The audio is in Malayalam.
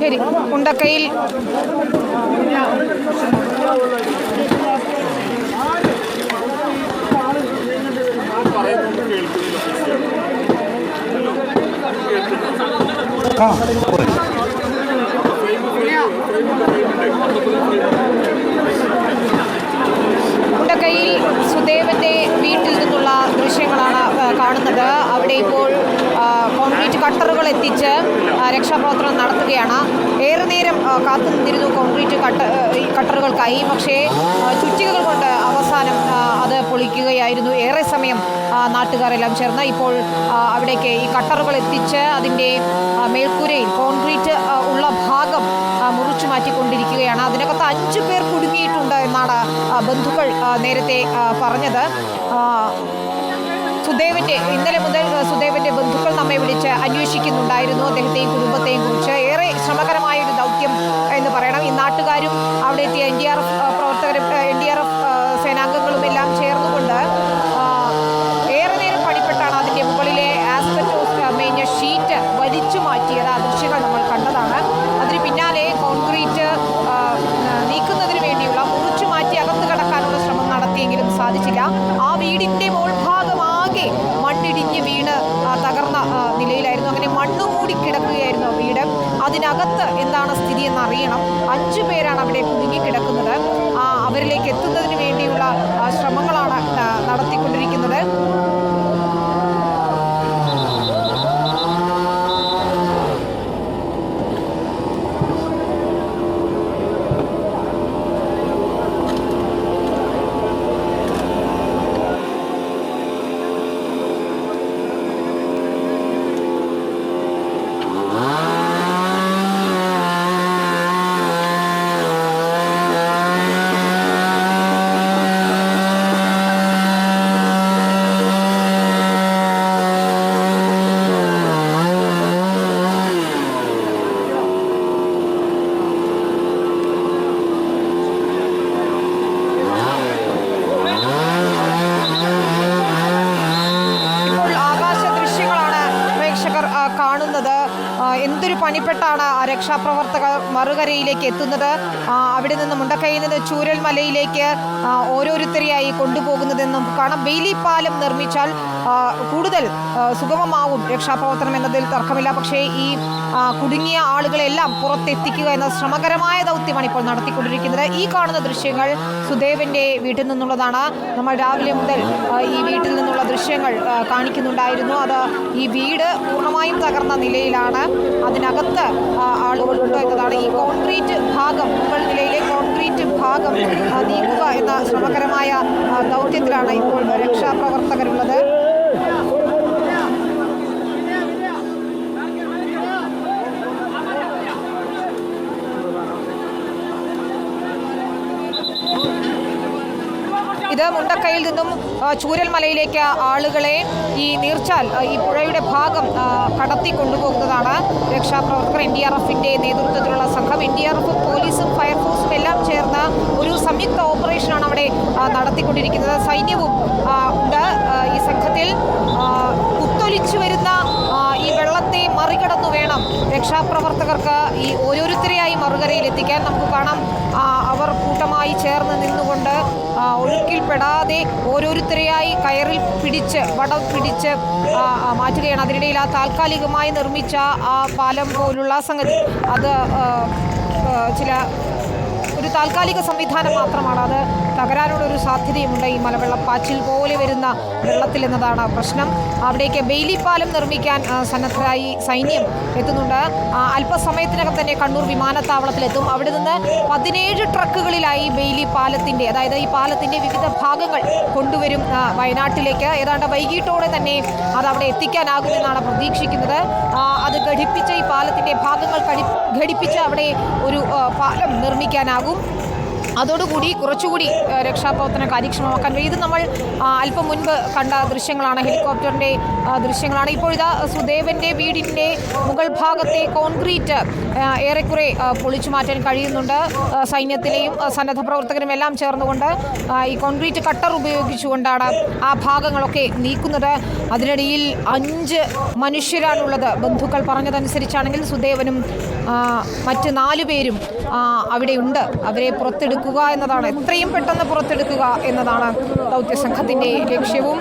ശരി, മുണ്ടക്കയിൽ മുണ്ടക്കയിൽ സുദേവന്റെ വീട്ടിൽ നിന്നുള്ള ദൃശ്യങ്ങളാണ് കാണുന്നത്. അവിടെ ഇപ്പോൾ കോൺക്രീറ്റ് കട്ടറുകൾ എത്തിച്ച് രക്ഷാപ്രവർത്തനം നടത്തുകയാണ്. ഏറെ നേരം കാത്തു നിന്നിരുന്നു കോൺക്രീറ്റ് കട്ടറുകൾക്കായി. പക്ഷേ ചുറ്റികകൾ കൊണ്ട് അവസാനം അത് പൊളിക്കുകയായിരുന്നു. ഏറെ സമയം നാട്ടുകാരെല്ലാം ചേർന്ന് ഇപ്പോൾ അവിടേക്ക് ഈ കട്ടറുകൾ എത്തിച്ച് അതിൻ്റെ മേൽക്കൂരയിൽ കോൺക്രീറ്റ് ഉള്ള ഭാഗം മുറിച്ചു മാറ്റിക്കൊണ്ടിരിക്കുകയാണ്. അതിനകത്ത് 5 പേർ കുടുങ്ങിയിട്ടുണ്ട് എന്നാണ് ബന്ധുക്കൾ നേരത്തെ പറഞ്ഞത്. ഇന്നലെ മുതൽ സുദേവന്റെ ബന്ധുക്കൾ നമ്മെ വിളിച്ച് അന്വേഷിക്കുന്നുണ്ടായിരുന്നു അദ്ദേഹത്തെയും കുടുംബത്തെയും കുറിച്ച്. ഏറെ ശ്രമകരമായ ഒരു ദൗത്യം എന്ന് പറയണം. ഈ നാട്ടുകാരും അവിടെ എത്തിയ NDRF പ്രവർത്തകരും NDRF സേനാംഗങ്ങളും എല്ലാം ചേർന്നുകൊണ്ട് ഏറെ നേരം പണിപ്പെട്ടാണ് അതിൻ്റെ മുകളിലെ ആസ്പെറ്റോസ് മേഞ്ഞ ഷീറ്റ് വലിച്ചു മാറ്റിയത്. ആ ദൃശ്യങ്ങൾ നമ്മൾ കണ്ടതാണ്. അതിന് പിന്നാലെ കോൺക്രീറ്റ് നീക്കുന്നതിന് വേണ്ടിയുള്ള മുറിച്ചു മാറ്റി അകത്ത് കടക്കാനുള്ള ശ്രമം നടത്തിയെങ്കിലും സാധിച്ചില്ല. ആ വീടിൻ്റെ മോൾഭാഗമാകെ മണ്ണിടിഞ്ഞ് വീണ് തകർന്ന നിലയിലായിരുന്നു. അങ്ങനെ മണ്ണ് മൂടി കിടക്കുകയായിരുന്നു വീട്. അതിനകത്ത് എന്താണ് സ്ഥിതി എന്നറിയണം. 5 പേരാണ് അവിടെ കുടുങ്ങിക്കിടക്കുന്നത്. അവരിലേക്ക് എത്തുന്നതിന് വേണ്ടിയുള്ള ശ്രമങ്ങളാണ് നടത്തിക്കൊണ്ടിരിക്കുന്നത്. എന്തൊരു പണിപ്പെട്ടാണ് രക്ഷാപ്രവർത്തകർ മറുകരയിലേക്ക് എത്തുന്നത്. അവിടെ നിന്ന് മുണ്ടക്കയിൽ നിന്ന് ചൂരൽമലയിലേക്ക് ഓരോരുത്തരെയായി കൊണ്ടുപോകുന്നതെന്നും കാണാം. ബെയിലി പാലം നിർമ്മിച്ചാൽ കൂടുതൽ സുഗമമാവും രക്ഷാപ്രവർത്തനം എന്നതിൽ തർക്കമില്ല. പക്ഷേ ഈ കുടുങ്ങിയ ആളുകളെല്ലാം പുറത്തെത്തിക്കുക എന്ന ശ്രമകരമായ ദൗത്യമാണ് ഇപ്പോൾ നടത്തിക്കൊണ്ടിരിക്കുന്നത്. ഈ കാണുന്ന ദൃശ്യങ്ങൾ സുദേവന്റെ വീട്ടിൽ നിന്നുള്ളതാണ്. നമ്മൾ രാവിലെ മുതൽ ഈ വീട്ടിൽ നിന്നുള്ള ദൃശ്യങ്ങൾ കാണിക്കുന്നുണ്ടായിരുന്നു. അത് ഈ വീട് പൂർണ്ണമായും തകർന്ന നിലയിലാണ്. അതിനകത്ത് ആളുകളുണ്ടോ എന്നതാണ്. ഈ കോൺക്രീറ്റ് ഭാഗം, മുകൾ നിലയിലെ കോൺക്രീറ്റ് ഭാഗം നീക്കുക എന്ന ശ്രമകരമായ ദൗത്യത്തിലാണ് ഇപ്പോൾ രക്ഷാപ്രവർത്തകരുള്ളത്. ഇത് മുണ്ടക്കയിൽ നിന്നും ചൂരൽമലയിലേക്ക് ആളുകളെ ഈ നീർച്ചാൽ ഈ പുഴയുടെ ഭാഗം കടത്തി കൊണ്ടുപോകുന്നതാണ് രക്ഷാപ്രവർത്തകർ. NDRFിൻ്റെ നേതൃത്വത്തിലുള്ള സംഘം, NDRFും പോലീസും ഫയർഫോഴ്സും എല്ലാം ചേർന്ന് ഒരു സംയുക്ത ഓപ്പറേഷനാണ് അവിടെ നടത്തിക്കൊണ്ടിരിക്കുന്നത്. സൈന്യവും ഉണ്ട് ഈ സംഘത്തിൽ. കുത്തൊലിച്ചു വരുന്ന ഈ വെള്ളത്തെ മറികടന്നു വേണം രക്ഷാപ്രവർത്തകർക്ക് ഈ ഓരോരുത്തരെയായി മറുകരയിൽ എത്തിക്കാൻ. നമുക്ക് കാണാം അവർ കൂട്ടമായി ചേർന്ന് നിന്നുകൊണ്ട് ഒഴുക്കിൽപ്പെടാതെ ഓരോരുത്തരെയായി കയറിൽ പിടിച്ച് വടം പിടിച്ച് മാറ്റുകയാണ്. അതിനിടയിൽ ആ താൽക്കാലികമായി നിർമ്മിച്ച ആ പാലം പോലുള്ള സംഗതി അത് ഒരു താൽക്കാലിക സംവിധാനം മാത്രമാണ്. അത് തകരാനുള്ളൊരു സാധ്യതയുമുണ്ട്. ഈ മലവെള്ളപ്പാച്ചിൽ പോലെ വരുന്ന വെള്ളത്തിൽ എന്നതാണ് പ്രശ്നം. അവിടേക്ക് ബെയിലി പാലം നിർമ്മിക്കാൻ സന്നദ്ധരായി സൈന്യം എത്തുന്നുണ്ട്. അല്പസമയത്തിനകം തന്നെ കണ്ണൂർ വിമാനത്താവളത്തിലെത്തും. അവിടെ നിന്ന് 17 ട്രക്കുകളിലായി ബെയിലി പാലത്തിൻ്റെ, അതായത് ഈ പാലത്തിൻ്റെ വിവിധ ഭാഗങ്ങൾ കൊണ്ടുവരും വയനാട്ടിലേക്ക്. ഏതാണ്ട് വൈകിട്ടോടെ തന്നെ അത് അവിടെ എത്തിക്കാനാകുമെന്നാണ് പ്രതീക്ഷിക്കുന്നത്. അത് ഘടിപ്പിച്ച ഈ പാലത്തിൻ്റെ ഭാഗങ്ങൾ ഘടിപ്പിച്ച് അവിടെ ഒരു പാലം നിർമ്മിക്കാനാകും. അതോടുകൂടി കുറച്ചുകൂടി രക്ഷാപ്രവർത്തനം കാര്യക്ഷമമാക്കാൻ കഴിയും. ഇത് നമ്മൾ അല്പം മുൻപ് കണ്ട ദൃശ്യങ്ങളാണ്, ഹെലികോപ്റ്ററിൻ്റെ ദൃശ്യങ്ങളാണ്. ഇപ്പോഴിതാ സുദേവൻ്റെ വീടിൻ്റെ മുകൾ ഭാഗത്തെ കോൺക്രീറ്റ് ഏറെക്കുറെ പൊളിച്ചു മാറ്റാൻ കഴിയുന്നുണ്ട്. സൈന്യത്തിലെയും സന്നദ്ധ പ്രവർത്തകരും എല്ലാം ചേർന്നുകൊണ്ട് ഈ കോൺക്രീറ്റ് കട്ടർ ഉപയോഗിച്ചുകൊണ്ടാണ് ആ ഭാഗങ്ങളൊക്കെ നീക്കുന്നത്. അതിനിടയിൽ 5 മനുഷ്യരാണുള്ളത്. ബന്ധുക്കൾ പറഞ്ഞതനുസരിച്ചാണെങ്കിൽ സുദേവനും മറ്റ് 4 പേരും അവിടെയുണ്ട്. അവരെ പുറത്തെടുക്കുക എന്നതാണ്, എത്രയും പെട്ടെന്ന് പുറത്തെടുക്കുക എന്നതാണ് ദൗത്യസംഘത്തിൻ്റെ ലക്ഷ്യവും.